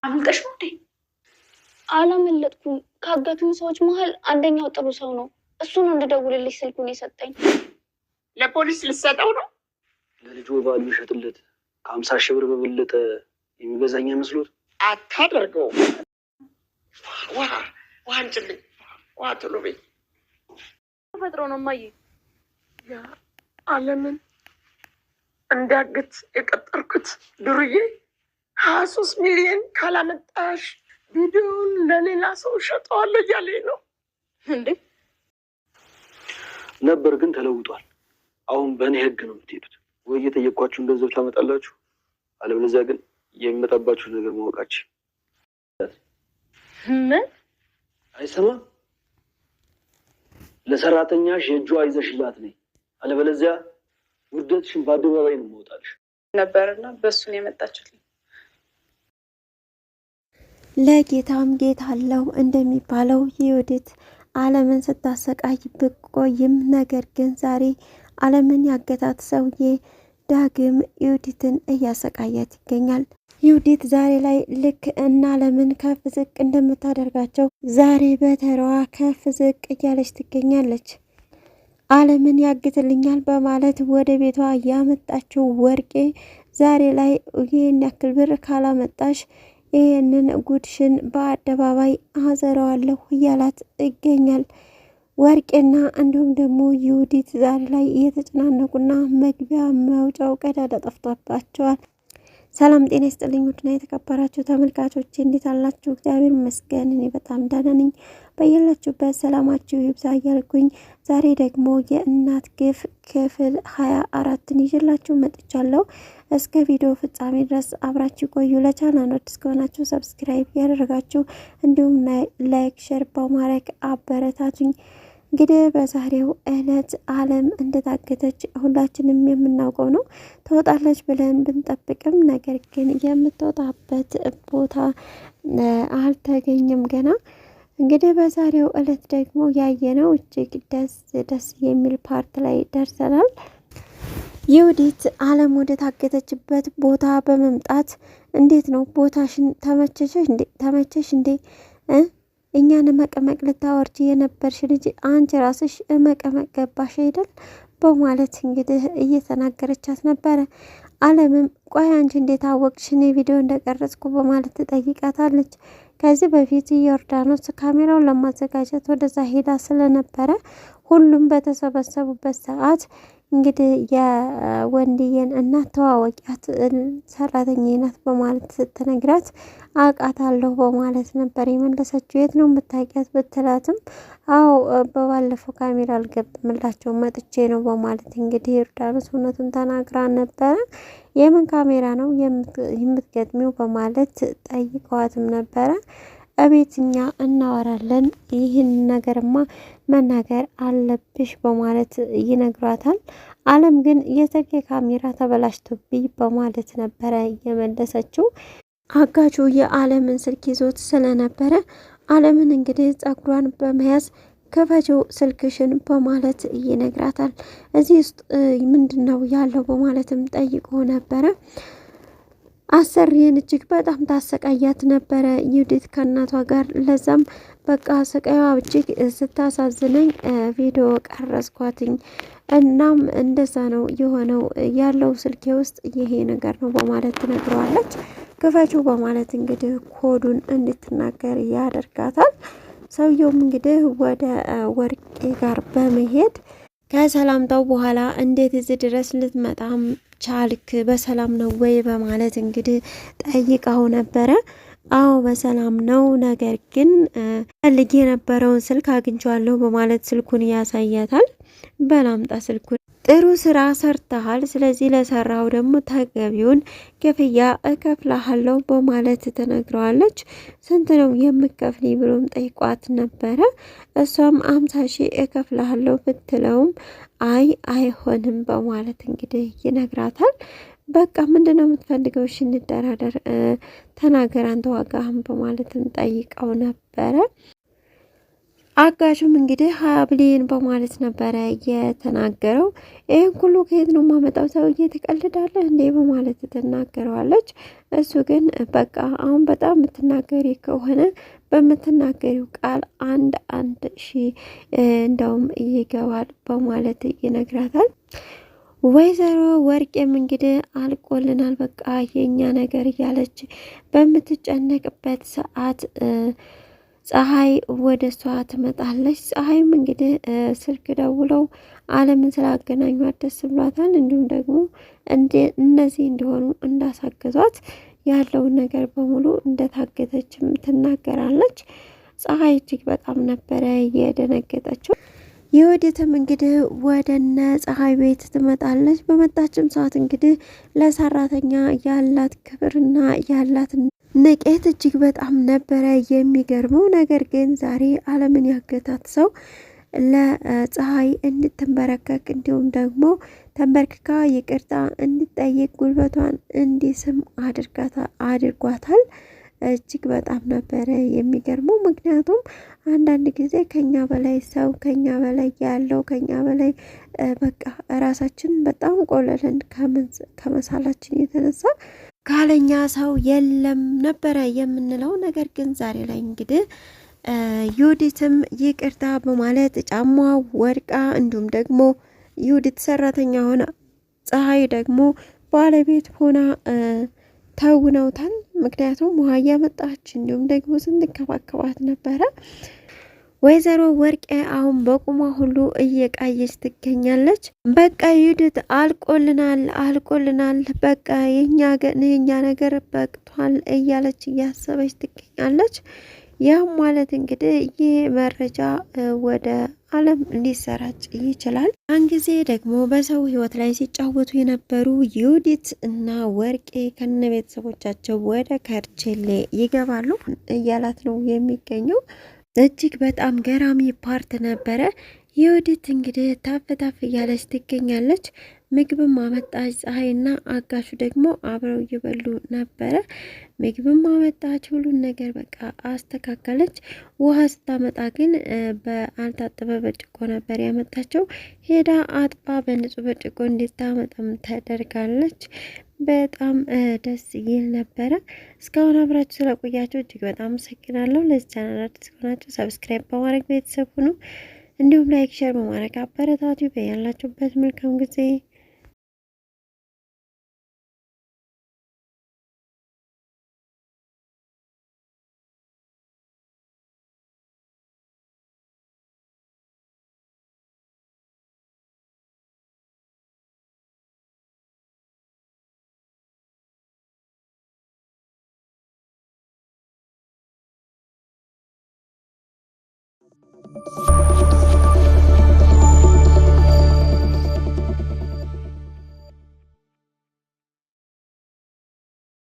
አምልጠሽ ነው እንዴ? አላመለጥኩም። ካጋቱኝ ሰዎች መሀል አንደኛው ጥሩ ሰው ነው። እሱ ነው እንድደውልልሽ ስልኩን የሰጠኝ። ለፖሊስ ልሰጠው ነው? ለልጁ ባል የሚሸጥለት ከ50 ሺህ ብር በበለጠ የሚገዛኝ መስሎት አታደርገው። ውሃ አንጭልኝ፣ ውሃ ቶሎ በይ። ተፈጥሮ ነው እማዬ። አለምን እንዳግት የቀጠርኩት ዱርዬ 23 ሚሊዮን ካላመጣሽ ቪዲዮውን ለሌላ ሰው ሸጠዋለሁ እያለኝ ነው እንዴ? ነበር ግን ተለውጧል። አሁን በእኔ ህግ ነው የምትሄዱት። ወይ እየጠየኳችሁን ገንዘብ ታመጣላችሁ፣ አለበለዚያ ግን የሚመጣባችሁ ነገር ማወቃችሁ። ምን አይሰማም? ለሰራተኛሽ የእጇ ይዘሽላት ነኝ፣ አለበለዚያ ውርደትሽን በአደባባይ ነው የማወጣልሽ ነበርና በእሱን የመጣችልኝ። ለጌታም ጌታ አለው እንደሚባለው የዩዲት አለምን ስታሰቃይ ብቆይም ነገር ግን ዛሬ አለምን ያገታት ሰውዬ ዳግም ዩዲትን እያሰቃያት ይገኛል። ዩዲት ዛሬ ላይ ልክ እና አለምን ከፍ ዝቅ እንደምታደርጋቸው ዛሬ በተራዋ ከፍ ዝቅ እያለች ትገኛለች። አለምን ያግትልኛል በማለት ወደ ቤቷ ያመጣችው ወርቄ ዛሬ ላይ ይህን ያክል ብር ካላመጣሽ ይህንን ጉድሽን በአደባባይ አዘረዋለሁ እያላት ይገኛል። ወርቄና እንዲሁም ደግሞ ዩዲት ዛሬ ላይ እየተጨናነቁና መግቢያ መውጫው ቀዳዳ ጠፍቷባቸዋል። ሰላም ጤና ይስጥልኝ ውድና የተከበራችሁ ተመልካቾች እንዴት አላችሁ? እግዚአብሔር ይመስገን እኔ በጣም ደህና ነኝ። በያላችሁበት ሰላማችሁ ይብዛ እያልኩኝ ዛሬ ደግሞ የእናት ግፍ ክፍል 24ን ይዤላችሁ መጥቻለሁ። እስከ ቪዲዮ ፍጻሜ ድረስ አብራችሁ ቆዩ። ለቻናሉ አዲስ ከሆናችሁ ሰብስክራይብ ያደረጋችሁ እንዲሁም ላይክ ሼር በማድረግ አበረታቱኝ። እንግዲህ በዛሬው ዕለት አለም እንደታገተች ሁላችንም የምናውቀው ነው። ትወጣለች ብለን ብንጠብቅም ነገር ግን የምትወጣበት ቦታ አልተገኘም ገና። እንግዲህ በዛሬው ዕለት ደግሞ ያየነው እጅግ ደስ የሚል ፓርት ላይ ደርሰናል። ዩዲት አለም ወደ ታገተችበት ቦታ በመምጣት እንዴት ነው ቦታሽን ተመቸሽ እንዴ? እኛን መቀመቅ ልታወርጂ የነበርሽ ልጅ አንቺ ራስሽ መቀመቅ ገባሽ አይደል? በማለት እንግዲህ እየተናገረቻት ነበረ። አለምም ቆይ አንቺ እንዴት አወቅሽ እኔ ቪዲዮ እንደቀረጽኩ በማለት ትጠይቃታለች። ከዚህ በፊት ዮርዳኖስ ካሜራውን ለማዘጋጀት ወደዛ ሄዳ ስለነበረ ሁሉም በተሰበሰቡበት ሰዓት እንግዲህ የወንድየን እናት ተዋወቂያት ሰራተኛ ናት በማለት ስትነግራት አውቃታለሁ በማለት ነበር የመለሰችው። የት ነው የምታውቂያት ብትላትም አዎ በባለፈው ካሜራ አልገጥምላቸው መጥቼ ነው በማለት እንግዲህ ዮርዳኖስ እውነቱን ተናግራ ነበረ። የምን ካሜራ ነው የምትገጥሚው በማለት ጠይቀዋትም ነበረ። እቤትኛ እናወራለን ይህን ነገርማ መናገር አለብሽ በማለት ይነግሯታል። አለም ግን የስልኬ ካሜራ ተበላሽቶብኝ በማለት ነበረ የመለሰችው። አጋቹ የአለምን ስልክ ይዞት ስለነበረ አለምን እንግዲህ ጸጉሯን በመያዝ ክፈችው ስልክሽን በማለት ይነግራታል። እዚህ ውስጥ ምንድነው ያለው በማለትም ጠይቆ ነበረ። አሰሪን እጅግ በጣም ታሰቃያት ነበረ ዩዲት ከእናቷ ጋር። ለዛም በቃ ስቃይዋ እጅግ ስታሳዝነኝ ቪዲዮ ቀረጽኳትኝ። እናም እንደዛ ነው የሆነው ያለው ስልኬ ውስጥ ይሄ ነገር ነው በማለት ትነግረዋለች። ክፈችው በማለት እንግዲህ ኮዱን እንድትናገር ያደርጋታል። ሰውየውም እንግዲህ ወደ ወርቄ ጋር በመሄድ ከሰላምታው በኋላ እንዴት እዚህ ድረስ ልትመጣም ቻልክ? በሰላም ነው ወይ በማለት እንግዲህ ጠይቀው ነበረ። አዎ በሰላም ነው፣ ነገር ግን ፈልጌ የነበረውን ስልክ አግኝቼዋለሁ በማለት ስልኩን ያሳያታል። በላምጣ ስልኩን። ጥሩ ስራ ሰርተሃል፣ ስለዚህ ለሰራው ደግሞ ተገቢውን ክፍያ እከፍልሃለሁ በማለት ትነግረዋለች። ስንት ነው የምከፍልኝ ብሎም ጠይቋት ነበረ። እሷም 50 ሺህ እከፍልሃለሁ ብትለውም አይ አይሆንም በማለት እንግዲህ ይነግራታል። በቃ ምንድነው የምትፈልገው? እሺ እንደራደር፣ ተናገር አንተ ዋጋህም በማለትም ጠይቀው ነበረ። አጋዡም እንግዲህ 20 ብሊዮን በማለት ነበረ የተናገረው። ይህን ሁሉ ከየት ነው ማመጣው? ሰውዬ ትቀልዳለህ እንዴ? በማለት ትናገረዋለች። እሱ ግን በቃ አሁን በጣም የምትናገሪ ከሆነ በምትናገሪው ቃል አንድ ሺህ እንደውም ይገባል በማለት ይነግራታል። ወይዘሮ ወርቄም እንግዲህ አልቆልናል በቃ የኛ ነገር እያለች በምትጨነቅበት ሰዓት ፀሐይ ወደ እሷ ትመጣለች። ፀሐይም እንግዲህ ስልክ ደውለው አለምን ስላገናኟት ደስ ብሏታል። እንዲሁም ደግሞ እነዚህ እንዲሆኑ እንዳሳገዟት ያለውን ነገር በሙሉ እንደታገተችም ትናገራለች። ፀሐይ እጅግ በጣም ነበረ የደነገጠችው። የወዲትም እንግዲህ ወደነ ፀሐይ ቤት ትመጣለች። በመጣችም ሰዓት እንግዲህ ለሰራተኛ ያላት ክብርና ያላት ንቄት እጅግ በጣም ነበረ የሚገርመው። ነገር ግን ዛሬ አለምን ያገታት ሰው ለፀሐይ እንድትንበረከክ እንዲሁም ደግሞ ተንበርክካ ይቅርታ እንድጠይቅ ጉልበቷን እንዲስም አድርጓታል። እጅግ በጣም ነበረ የሚገርመው። ምክንያቱም አንዳንድ ጊዜ ከኛ በላይ ሰው ከኛ በላይ ያለው ከኛ በላይ በቃ ራሳችን በጣም ቆለለን ከመሳላችን የተነሳ ካለኛ ሰው የለም ነበረ የምንለው። ነገር ግን ዛሬ ላይ እንግዲህ ዩዲትም ይቅርታ በማለት ጫማ ወድቃ እንዲሁም ደግሞ ዩዲት ሰራተኛ ሆና ፀሐይ ደግሞ ባለቤት ሆና ተውነውታል። ምክንያቱም ውሃ እያመጣች እንዲሁም ደግሞ ስንከባከባት ነበረ። ወይዘሮ ወርቄ አሁን በቁሟ ሁሉ እየቃየች ትገኛለች። በቃ ዩዲት አልቆልናል በቃ የኛ ነገር በቅቷል እያለች እያሰበች ትገኛለች። ያም ማለት እንግዲህ ይህ መረጃ ወደ አለም ሊሰራጭ ይችላል። ያን ጊዜ ደግሞ በሰው ህይወት ላይ ሲጫወቱ የነበሩ ዩዲት እና ወርቄ ከነ ቤተሰቦቻቸው ወደ ከርቼሌ ይገባሉ እያላት ነው የሚገኘው። እጅግ በጣም ገራሚ ፓርት ነበረ። ዩዲት እንግዲህ ታፍ እያለች ትገኛለች። ምግብም አመጣች። ፀሐይና አጋሹ ደግሞ አብረው እየበሉ ነበረ። ምግብም አመጣች። ሁሉን ነገር በቃ አስተካከለች። ውሃ ስታመጣ ግን በአልታጠበ በጭቆ ነበር ያመጣቸው። ሄዳ አጥባ በንጹህ በጭቆ እንድታመጣም ተደርጋለች። በጣም ደስ ይል ነበረ። እስካሁን አብራችሁ ስለቆያችሁ እጅግ በጣም አመሰግናለሁ። ለዚህ ቻናል አዲስ ከሆናችሁ ሰብስክራይብ በማድረግ ቤተሰብ ሁኑ። እንዲሁም ላይክ ሼር በማድረግ አበረታቱ። በያላችሁበት መልካም ጊዜ